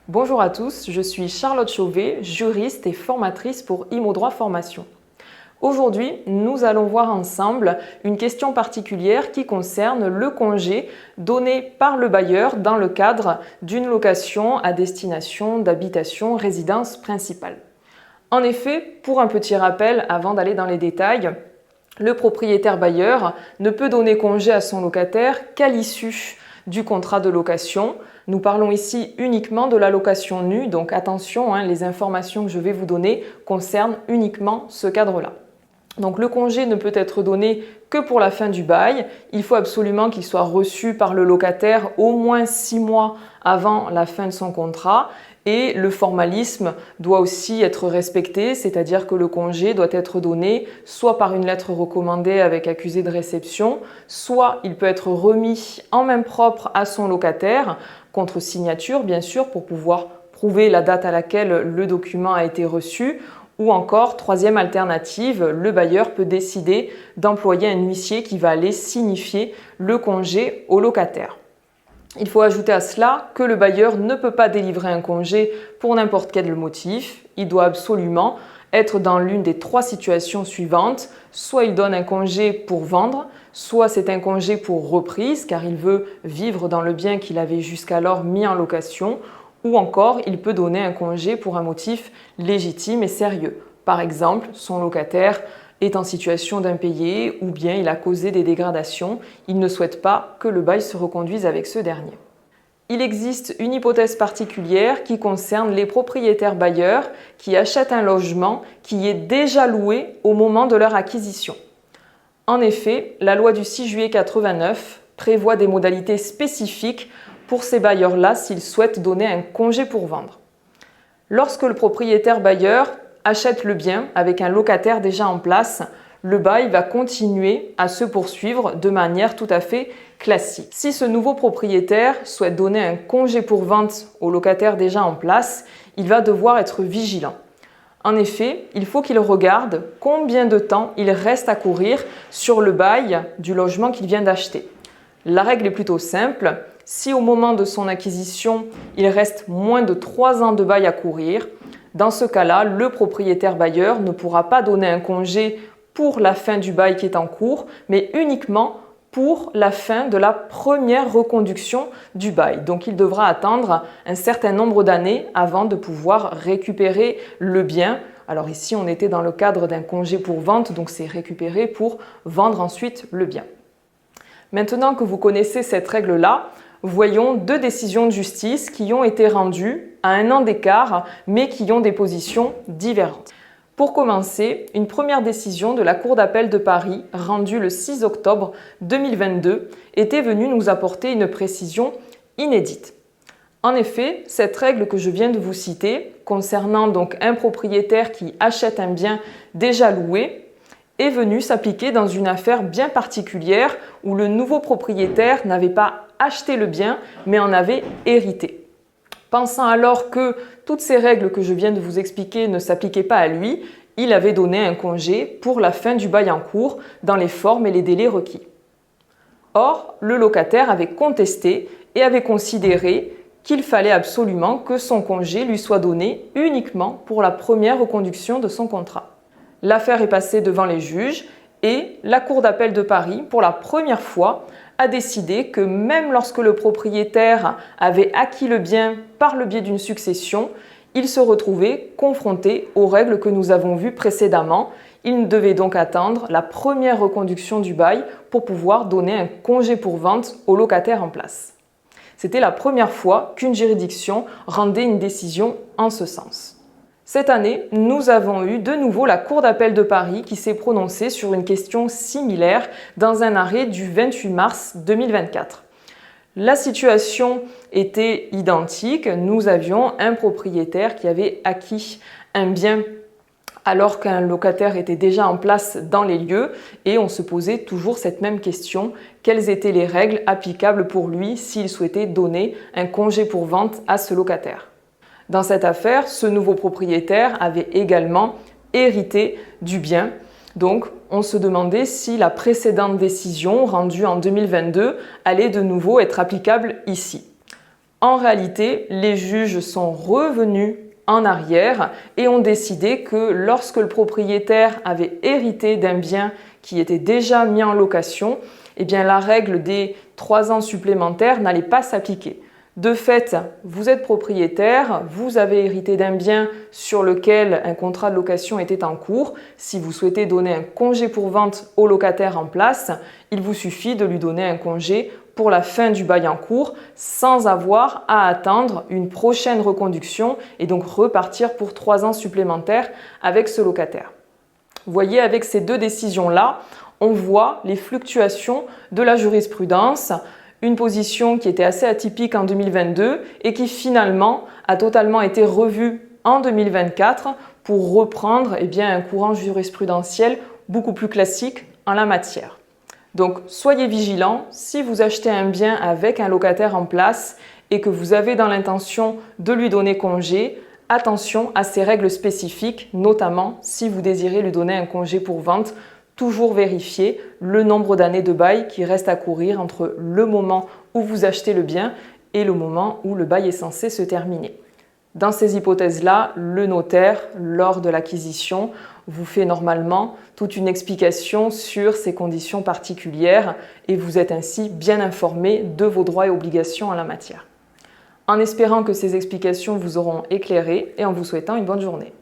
Bonjour à tous, je suis Charlotte Chauvet, juriste et formatrice pour Immodroit Formation. Aujourd'hui, nous allons voir ensemble une question particulière qui concerne le congé donné par le bailleur dans le cadre d'une location à destination d'habitation résidence principale. En effet, pour un petit rappel avant d'aller dans les détails, le propriétaire bailleur ne peut donner congé à son locataire qu'à l'issue du contrat de location. Nous parlons ici uniquement de la location nue, donc attention, les informations que je vais vous donner concernent uniquement ce cadre-là. Donc le congé ne peut être donné que pour la fin du bail. Il faut absolument qu'il soit reçu par le locataire au moins 6 mois avant la fin de son contrat. Et le formalisme doit aussi être respecté, c'est-à-dire que le congé doit être donné soit par une lettre recommandée avec accusé de réception, soit il peut être remis en main propre à son locataire, contre signature bien sûr, pour pouvoir prouver la date à laquelle le document a été reçu. Ou encore, troisième alternative, le bailleur peut décider d'employer un huissier qui va aller signifier le congé au locataire. Il faut ajouter à cela que le bailleur ne peut pas délivrer un congé pour n'importe quel motif. Il doit absolument être dans l'une des 3 situations suivantes. Soit il donne un congé pour vendre, soit c'est un congé pour reprise car il veut vivre dans le bien qu'il avait jusqu'alors mis en location, ou encore il peut donner un congé pour un motif légitime et sérieux. Par exemple, son locataire est en situation d'impayé ou bien il a causé des dégradations, il ne souhaite pas que le bail se reconduise avec ce dernier. Il existe une hypothèse particulière qui concerne les propriétaires bailleurs qui achètent un logement qui est déjà loué au moment de leur acquisition. En effet, la loi du 6 juillet 89 prévoit des modalités spécifiques pour ces bailleurs-là s'ils souhaitent donner un congé pour vendre. Lorsque le propriétaire bailleur achète le bien avec un locataire déjà en place, le bail va continuer à se poursuivre de manière tout à fait classique. Si ce nouveau propriétaire souhaite donner un congé pour vente au locataire déjà en place, il va devoir être vigilant. En effet, il faut qu'il regarde combien de temps il reste à courir sur le bail du logement qu'il vient d'acheter. La règle est plutôt simple. Si au moment de son acquisition, il reste moins de 3 ans de bail à courir, dans ce cas-là, le propriétaire bailleur ne pourra pas donner un congé pour la fin du bail qui est en cours, mais uniquement pour la fin de la première reconduction du bail. Donc il devra attendre un certain nombre d'années avant de pouvoir récupérer le bien. Alors ici, on était dans le cadre d'un congé pour vente, donc c'est récupérer pour vendre ensuite le bien. Maintenant que vous connaissez cette règle-là, voyons 2 décisions de justice qui ont été rendues à 1 an d'écart, mais qui ont des positions différentes. Pour commencer, une première décision de la Cour d'appel de Paris, rendue le 6 octobre 2022, était venue nous apporter une précision inédite. En effet, cette règle que je viens de vous citer, concernant donc un propriétaire qui achète un bien déjà loué, est venue s'appliquer dans une affaire bien particulière où le nouveau propriétaire n'avait pas acheté le bien, mais en avait hérité. Pensant alors que toutes ces règles que je viens de vous expliquer ne s'appliquaient pas à lui, il avait donné un congé pour la fin du bail en cours dans les formes et les délais requis. Or, le locataire avait contesté et avait considéré qu'il fallait absolument que son congé lui soit donné uniquement pour la première reconduction de son contrat. L'affaire est passée devant les juges et la Cour d'appel de Paris, pour la première fois, a décidé que même lorsque le propriétaire avait acquis le bien par le biais d'une succession, il se retrouvait confronté aux règles que nous avons vues précédemment. Il devait donc attendre la première reconduction du bail pour pouvoir donner un congé pour vente au locataire en place. C'était la première fois qu'une juridiction rendait une décision en ce sens. Cette année, nous avons eu de nouveau la Cour d'appel de Paris qui s'est prononcée sur une question similaire dans un arrêt du 28 mars 2024. La situation était identique. Nous avions un propriétaire qui avait acquis un bien alors qu'un locataire était déjà en place dans les lieux et on se posait toujours cette même question. Quelles étaient les règles applicables pour lui s'il souhaitait donner un congé pour vente à ce locataire ? Dans cette affaire, ce nouveau propriétaire avait également hérité du bien. Donc, on se demandait si la précédente décision rendue en 2022 allait de nouveau être applicable ici. En réalité, les juges sont revenus en arrière et ont décidé que lorsque le propriétaire avait hérité d'un bien qui était déjà mis en location, eh bien la règle des 3 ans supplémentaires n'allait pas s'appliquer. De fait, vous êtes propriétaire, vous avez hérité d'un bien sur lequel un contrat de location était en cours. Si vous souhaitez donner un congé pour vente au locataire en place, il vous suffit de lui donner un congé pour la fin du bail en cours sans avoir à attendre une prochaine reconduction et donc repartir pour 3 ans supplémentaires avec ce locataire. Vous voyez, avec ces 2 décisions-là, on voit les fluctuations de la jurisprudence, une position qui était assez atypique en 2022 et qui finalement a totalement été revue en 2024 pour reprendre un courant jurisprudentiel beaucoup plus classique en la matière. Donc soyez vigilants, si vous achetez un bien avec un locataire en place et que vous avez dans l'intention de lui donner congé, attention à ces règles spécifiques, notamment si vous désirez lui donner un congé pour vente. Toujours vérifier le nombre d'années de bail qui reste à courir entre le moment où vous achetez le bien et le moment où le bail est censé se terminer. Dans ces hypothèses-là, le notaire, lors de l'acquisition, vous fait normalement toute une explication sur ces conditions particulières et vous êtes ainsi bien informé de vos droits et obligations en la matière. En espérant que ces explications vous auront éclairé et en vous souhaitant une bonne journée.